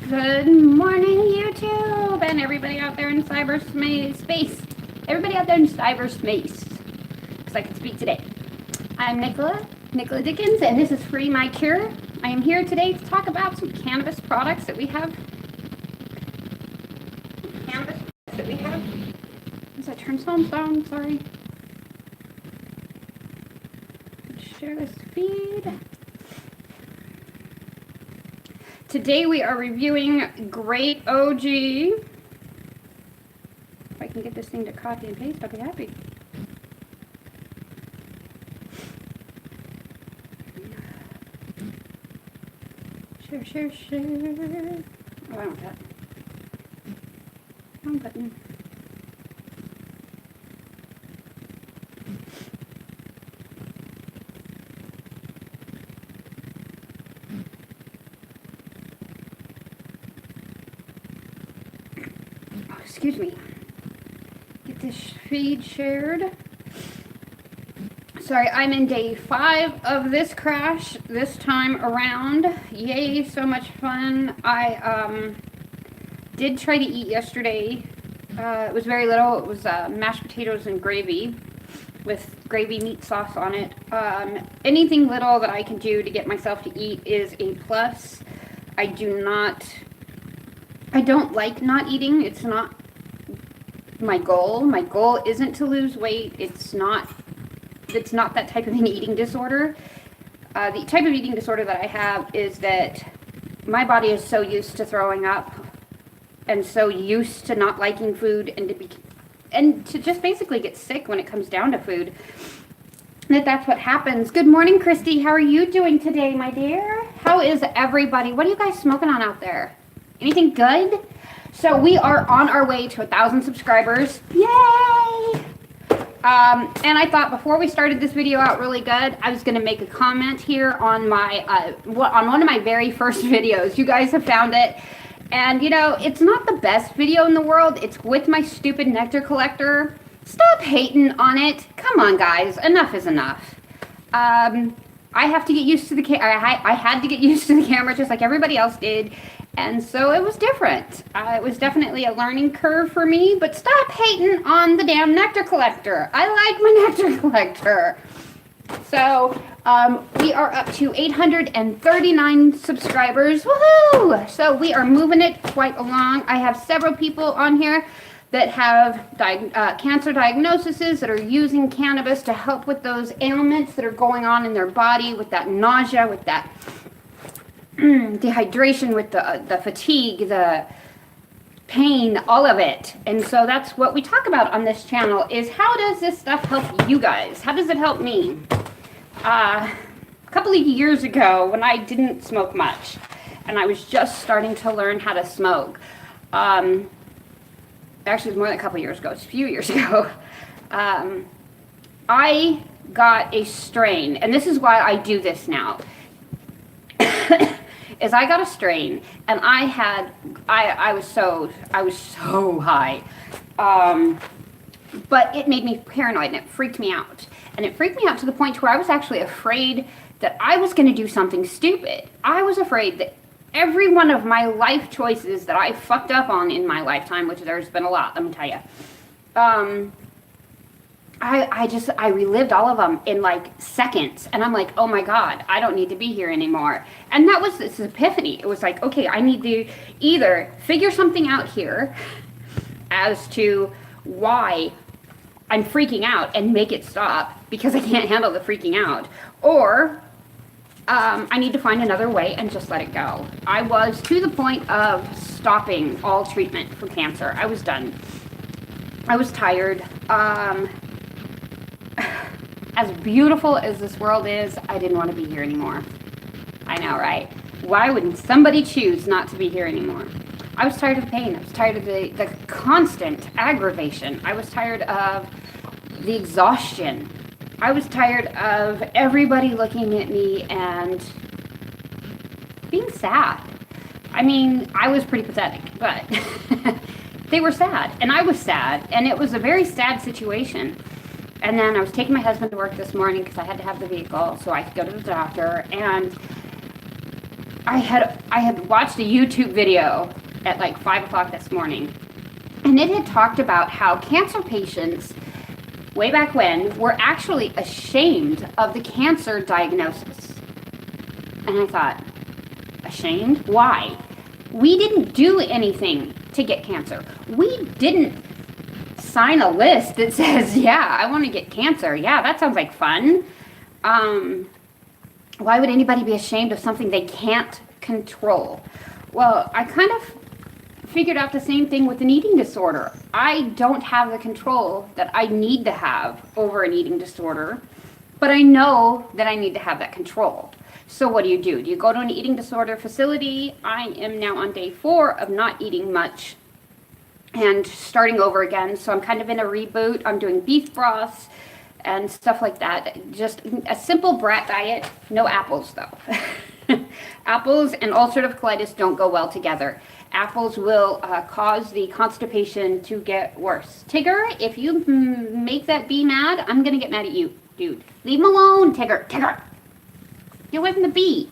Good morning, YouTube, and everybody out there in cyberspace. Everybody out there in cyberspace, because I can speak today. I'm Nicola Dickens, and this is Free My Cure. I am here today to talk about some cannabis products that we have. As I turn sound down, sorry. Share this feed. Today we are reviewing Grape OG. If I can get this thing to copy and paste, I'll be happy. Share. Oh, I want that. Wrong button. Excuse me. Get this feed shared. Sorry, I'm in day 5 of this crash this time around. Yay, so much fun. I did try to eat yesterday. It was very little. It was mashed potatoes and gravy with gravy meat sauce on it. Anything little that I can do to get myself to eat is a plus. I don't like not eating. It's not my goal. My goal isn't to lose weight. It's not that type of an eating disorder. The type of eating disorder that I have is that my body is so used to throwing up and so used to not liking food and to just basically get sick when it comes down to food, that's what happens. Good morning, Christy. How are you doing today, my dear? How is everybody? What are you guys smoking on out there? Anything good? So we are on our way to 1,000 subscribers. Yay! And I thought before we started this video out really good, I was going to make a comment here on my on one of my very first videos. You guys have found it. And, you know, it's not the best video in the world. It's with my stupid nectar collector. Stop hating on it. Come on, guys. Enough is enough. I have to get used to the I had to get used to the camera just like everybody else did. And so it was different. It was definitely a learning curve for me, but stop hating on the damn nectar collector. I like my nectar collector. So we are up to 839 subscribers. Woohoo! So we are moving it quite along. I have several people on here that have cancer diagnoses that are using cannabis to help with those ailments that are going on in their body, with that nausea, with that dehydration, with the fatigue, the pain, all of it. And so that's what we talk about on this channel, is how does this stuff help you guys? How does it help me? A couple of years ago, when I didn't smoke much and I was just starting to learn how to smoke, actually it was more than a couple of years ago, it's a few years ago, I got a strain, and this is why I do this now. Is I got a strain, and I was so high, but it made me paranoid, and it freaked me out. And it freaked me out to the point where I was actually afraid that I was going to do something stupid. I was afraid that every one of my life choices that I fucked up on in my lifetime, which there's been a lot, let me tell you, I relived all of them in like seconds, and I'm like, oh my God, I don't need to be here anymore. And that was this epiphany. It was like, okay, I need to either figure something out here as to why I'm freaking out and make it stop because I can't handle the freaking out, or I need to find another way and just let it go. I was to the point of stopping all treatment for cancer. I was done. I was tired. As beautiful as this world is, I didn't want to be here anymore. I know, right? Why wouldn't somebody choose not to be here anymore? I was tired of the pain. I was tired of the constant aggravation. I was tired of the exhaustion. I was tired of everybody looking at me and being sad. I mean, I was pretty pathetic, but they were sad, and I was sad, and it was a very sad situation. And then I was taking my husband to work this morning because I had to have the vehicle so I could go to the doctor, and I had watched a YouTube video at like 5 o'clock this morning, and it had talked about how cancer patients way back when were actually ashamed of the cancer diagnosis. And I thought, ashamed? Why? We didn't do anything to get cancer. We didn't sign a list that says, yeah, I want to get cancer. Yeah, that sounds like fun. Why would anybody be ashamed of something they can't control? Well, I kind of figured out the same thing with an eating disorder. I don't have the control that I need to have over an eating disorder, but I know that I need to have that control. So what do? Do you go to an eating disorder facility? I am now on day 4 of not eating much and starting over again. So I'm kind of in a reboot. I'm doing beef broths and stuff like that. Just a simple brat diet, no apples though. Apples and ulcerative colitis don't go well together. Apples will cause the constipation to get worse. Tigger, if you make that bee mad, I'm gonna get mad at you, dude. Leave him alone, Tigger. Tigger, get away from the bee.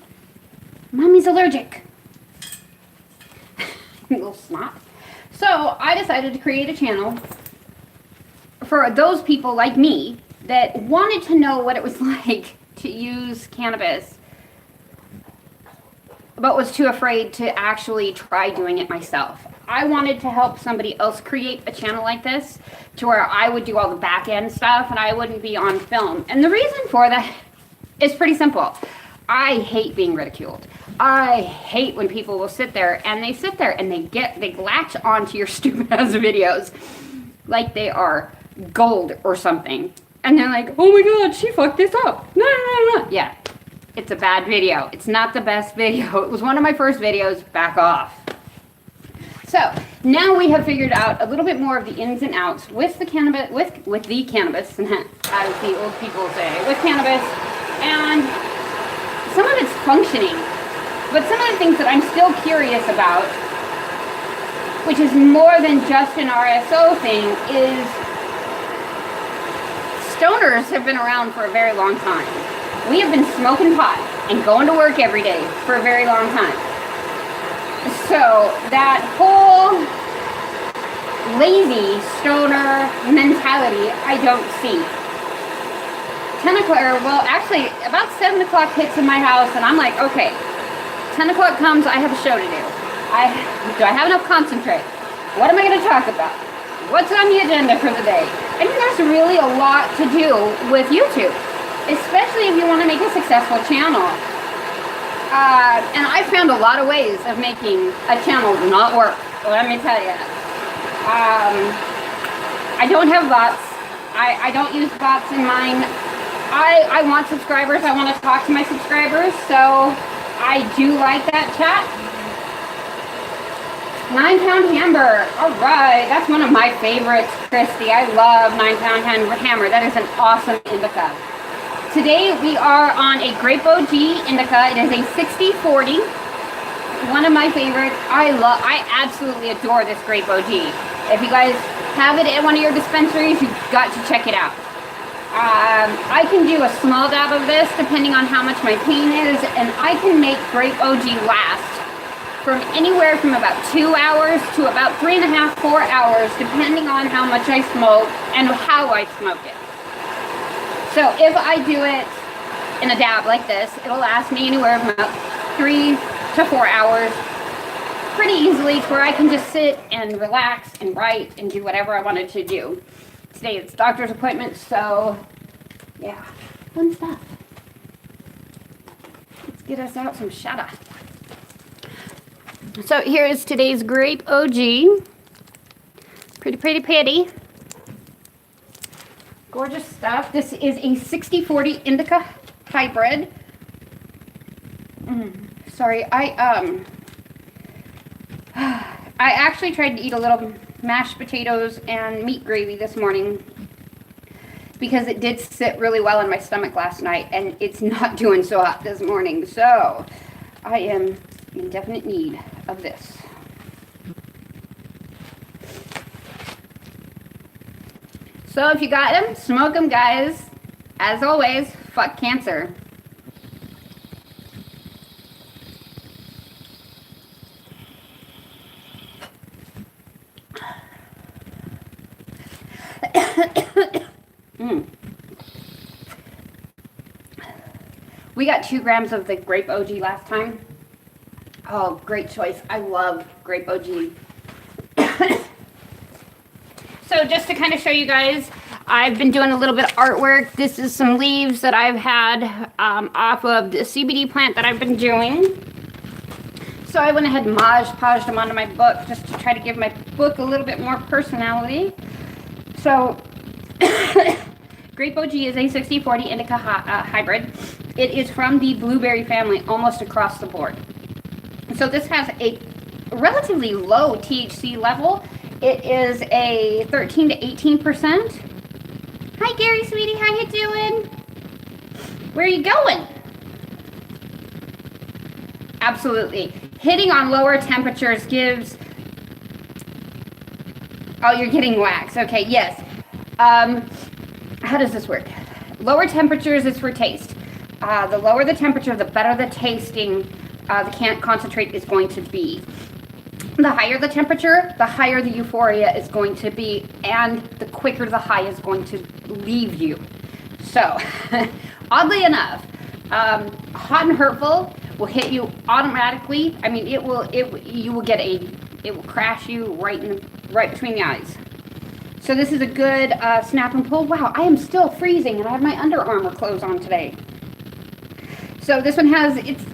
Mommy's allergic. Little snot. So I decided to create a channel for those people like me that wanted to know what it was like to use cannabis, but was too afraid to actually try doing it myself. I wanted to help somebody else create a channel like this to where I would do all the back end stuff and I wouldn't be on film. And the reason for that is pretty simple. I hate being ridiculed. I hate when people will sit there and they latch onto your stupid ass videos like they are gold or something. And they're like, oh my God, she fucked this up. No, no, no, no. Yeah, it's a bad video. It's not the best video. It was one of my first videos. Back off. So now we have figured out a little bit more of the ins and outs with the cannabis, with the cannabis, as the old people say, with cannabis, and some of it's functioning. But some of the things that I'm still curious about, which is more than just an RSO thing, is stoners have been around for a very long time. We have been smoking pot and going to work every day for a very long time. So that whole lazy stoner mentality, I don't see. 10 o'clock, well actually about 7 o'clock hits in my house and I'm like, okay, 10 o'clock comes, I have a show to do. Do I have enough concentrate? What am I going to talk about? What's on the agenda for the day? I mean, there's really a lot to do with YouTube, especially if you want to make a successful channel. And I found a lot of ways of making a channel not work, let me tell you. I don't have bots. I don't use bots in mine. I want subscribers. I want to talk to my subscribers, so I do like that chat. 9-pound hammer. All right, that's one of my favorites, Christy. I love 9-pound hammer. That is an awesome indica. Today we are on a Grape OG indica. It is a 60-40. One of my favorites. I absolutely adore this Grape OG. If you guys have it at one of your dispensaries, you've got to check it out. I can do a small dab of this depending on how much my pain is, and I can make Grape OG last from anywhere from about 2 hours to about 3.5, 4 hours, depending on how much I smoke and how I smoke it. So if I do it in a dab like this, it'll last me anywhere from about 3 to 4 hours pretty easily, to where I can just sit and relax and write and do whatever I wanted to do. Today it's doctor's appointment, so yeah, fun stuff. Let's get us out some shada. So here is today's Grape OG. Pretty, pretty, pretty. Gorgeous stuff. This is a 60-40 indica hybrid. Sorry, I actually tried to eat a little mashed potatoes and meat gravy this morning because it did sit really well in my stomach last night, and it's not doing so hot this morning. So I am in definite need of this. So if you got them, smoke them, guys. As always, fuck cancer. Mm. We got 2 grams of the Grape OG last time. Oh, great choice. I love Grape OG. So just to kind of show you guys, I've been doing a little bit of artwork. This is some leaves that I've had off of the CBD plant that I've been doing. So I went ahead and Mod-Podged them onto my book just to try to give my book a little bit more personality. So Grape OG is a 60-40 indica hybrid. It is from the blueberry family almost across the board. So this has a relatively low THC level. It is a 13 to 18%. Hi Gary, sweetie, how you doing? Where are you going? Absolutely. Hitting on lower temperatures gives... Oh, you're getting wax. Okay, yes. How does this work? Lower temperatures is for taste. The lower the temperature, the better the tasting the concentrate is going to be. The higher the temperature, the higher the euphoria is going to be, and the quicker the high is going to leave you. So, oddly enough, hot and hurtful will hit you automatically. I mean, it will crash you right between the eyes. So this is a good snap and pull. Wow, I am still freezing, and I have my Under Armour clothes on today. So this one has it's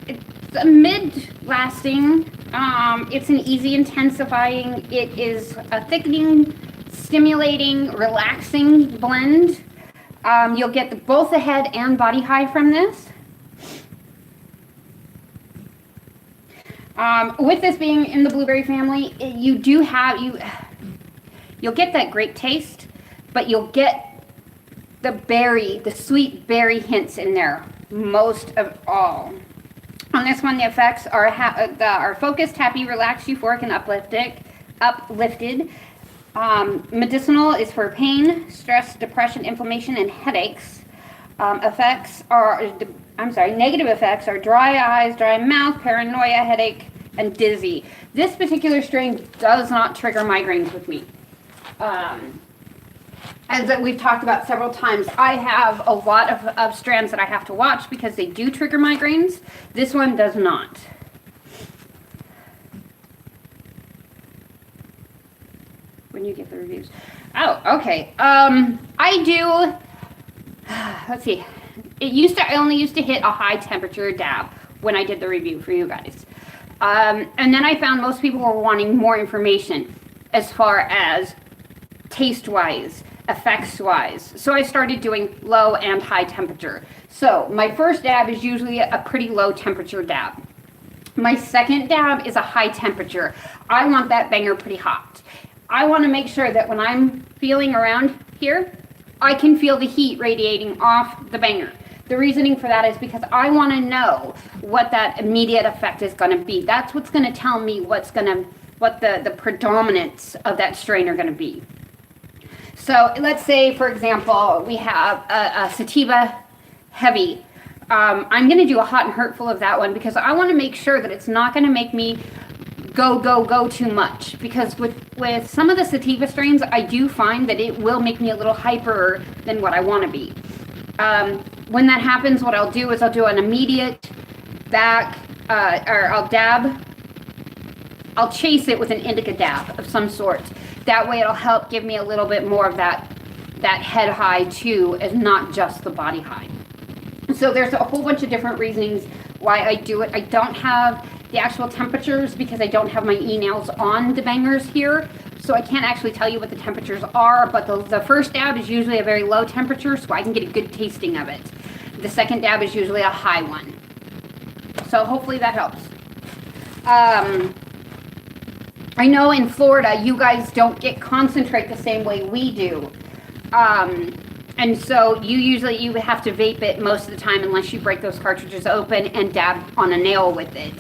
a mid-lasting. It's an easy intensifying. It is a thickening, stimulating, relaxing blend. You'll get both the head and body high from this. With this being in the blueberry family, you'll get that grape taste, but you'll get the sweet berry hints in there most of all. On this one, the effects are focused, happy, relaxed, euphoric, and uplifted. Medicinal is for pain, stress, depression, inflammation, and headaches. Negative effects are dry eyes, dry mouth, paranoia, headache, and dizzy. This particular strain does not trigger migraines with me. As we've talked about several times, I have a lot of strands that I have to watch because they do trigger migraines. This one does not. When you get the reviews. Oh, okay. I do, let's see. I only used to hit a high temperature dab when I did the review for you guys. And then I found most people were wanting more information as far as taste-wise, effects-wise. So I started doing low and high temperature. So my first dab is usually a pretty low temperature dab. My second dab is a high temperature. I want that banger pretty hot. I want to make sure that when I'm feeling around here, I can feel the heat radiating off the banger. The reasoning for that is because I want to know what that immediate effect is going to be. That's what's going to tell me what the predominance of that strain are going to be. So let's say, for example, we have a sativa heavy. I'm going to do a hot and hurtful of that one because I want to make sure that it's not going to make me go too much. Because with some of the sativa strains, I do find that it will make me a little hyper than what I want to be. When that happens, what I'll do is I'll do an immediate back, or I'll dab. I'll chase it with an indica dab of some sort. That way it'll help give me a little bit more of that head high too, as not just the body high. So there's a whole bunch of different reasonings why I do it. I don't have the actual temperatures because I don't have my e-nails on the bangers here. So I can't actually tell you what the temperatures are, but the first dab is usually a very low temperature so I can get a good tasting of it. The second dab is usually a high one. So hopefully that helps. I know in Florida, you guys don't get concentrate the same way we do. And so you have to vape it most of the time unless you break those cartridges open and dab on a nail with it.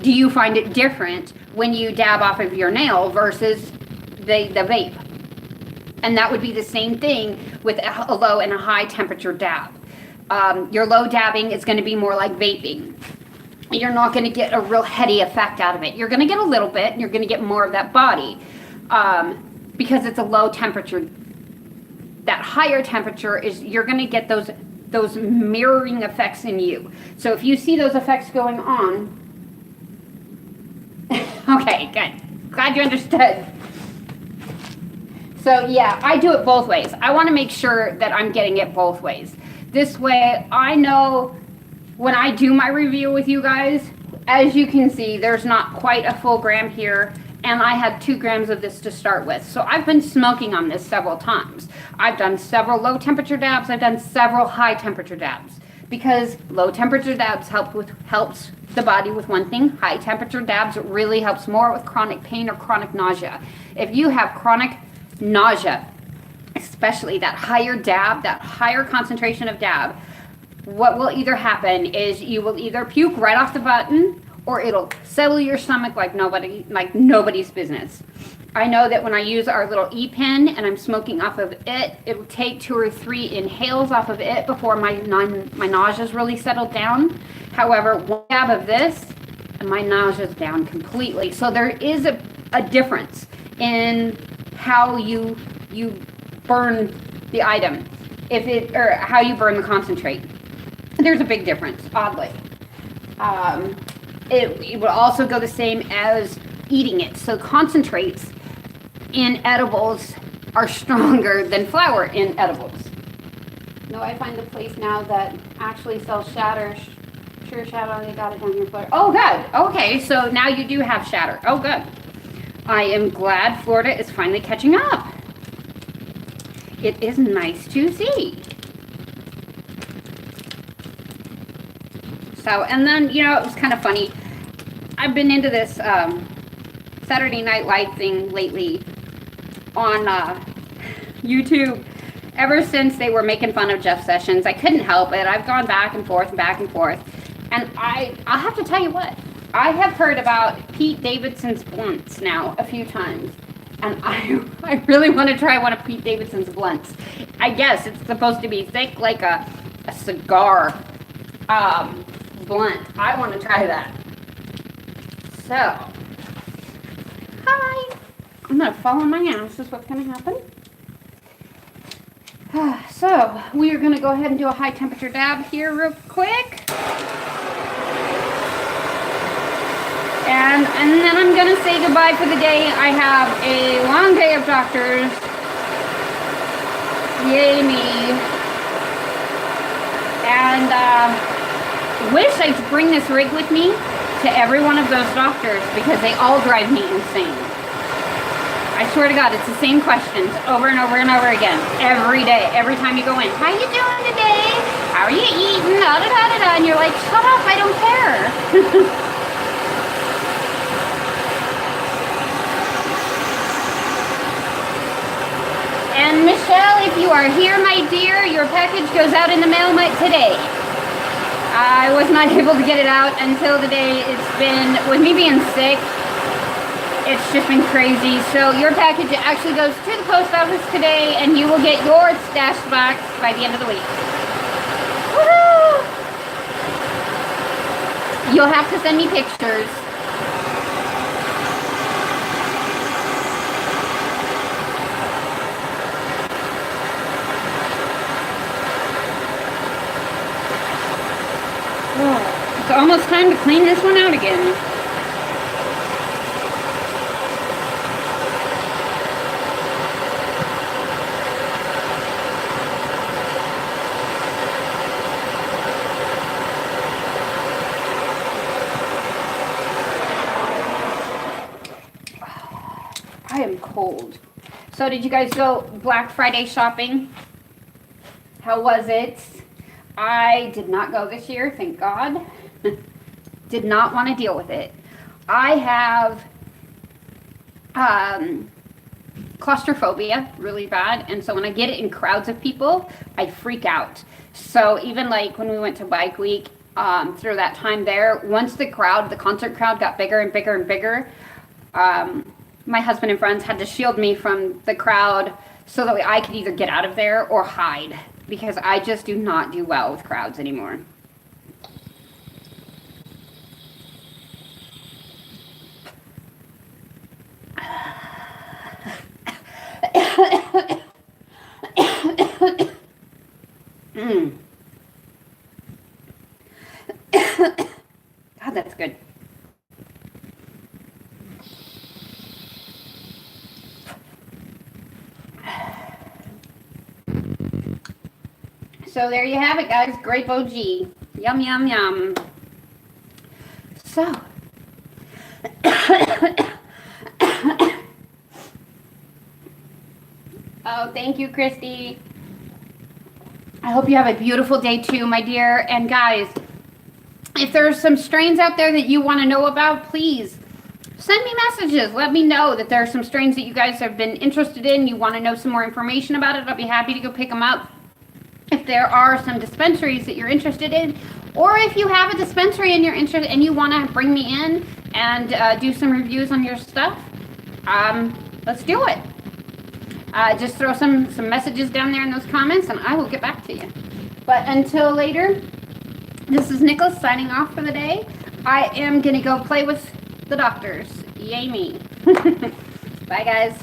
Do you find it different when you dab off of your nail versus the vape? And that would be the same thing with a low and a high temperature dab. Your low dabbing is going to be more like vaping. You're not going to get a real heady effect out of it. You're going to get a little bit, and you're going to get more of that body because it's a low temperature that higher temperature is you're going to get those mirroring effects in you. So if you see those effects going on, okay, good. Glad you understood. So yeah, I do it both ways. I want to make sure that I'm getting it both ways. This way, I know when I do my review with you guys, as you can see, there's not quite a full gram here, and I had 2 grams of this to start with. So I've been smoking on this several times. I've done several low temperature dabs. I've done several high temperature dabs, because low temperature dabs helps the body with one thing. High temperature dabs really helps more with chronic pain or chronic nausea. If you have chronic nausea, especially that higher dab, that higher concentration of dab, what will either happen is you will either puke right off the button, or it'll settle your stomach like nobody's business. I know that when I use our little e-pen and I'm smoking off of it, it'll take 2 or 3 inhales off of it before my nausea's really settled down. However, one dab of this and my nausea's down completely. So there is a difference in how you burn the item, or how you burn the concentrate. There's a big difference, oddly. It would also go the same as eating it. So concentrates in edibles are stronger than flour in edibles. No, I find the place now that actually sells shatter. Sure, shatter, they got it down here. Oh, good. Okay, so now you do have shatter. Oh, good. I am glad Florida is finally catching up. It is nice to see. So, and then, you know, it was kind of funny. I've been into this Saturday Night Live thing lately on YouTube ever since they were making fun of Jeff Sessions. I couldn't help it. I've gone back and forth and back and forth. And I'll have to tell you what, I have heard about Pete Davidson's blunts now a few times. And I really want to try one of Pete Davidson's blunts. I guess it's supposed to be thick like a cigar blunt. I want to try that. So, hi. I'm going to fall on my ass is what's going to happen. So, we are going to go ahead and do a high temperature dab here real quick. And then I'm going to say goodbye for the day. I have a long day of doctors. Yay me. And wish I could bring this rig with me to every one of those doctors, because they all drive me insane. I swear to God, it's the same questions over and over and over again. Every day, every time you go in. How you doing today? How are you eating? Da, da, da, da, da. And you're like, shut up, I don't care. And Michelle, if you are here, my dear, your package goes out in the mail today. I was not able to get it out until the day it's been, with me being sick, it's just been crazy. So your package actually goes to the post office today, and you will get your stash box by the end of the week. Woohoo! You'll have to send me pictures. It's almost time to clean this one out again. I am cold. So did you guys go Black Friday shopping? How was it? I did not go this year, thank God. Did not want to deal with it. I have claustrophobia really bad, and so when I get it in crowds of people, I freak out. So even like when we went to Bike Week, through that time there, once the concert crowd got bigger and bigger and bigger, my husband and friends had to shield me from the crowd so that I could either get out of there or hide, because I just do not do well with crowds anymore. So there you have it, guys. Grape OG. Yum, yum, yum. So. Oh, thank you, Christy. I hope you have a beautiful day too, my dear. And guys, if there's some strains out there that you want to know about, please send me messages. Let me know that there are some strains that you guys have been interested in. You want to know some more information about it. I'll be happy to go pick them up. If there are some dispensaries that you're interested in, or if you have a dispensary and you're interested and you want to bring me in and do some reviews on your stuff, let's do it. Just throw some messages down there in those comments and I will get back to you. But until later, this is Nicholas signing off for the day. I am going to go play with the doctors. Yay me. Bye, guys.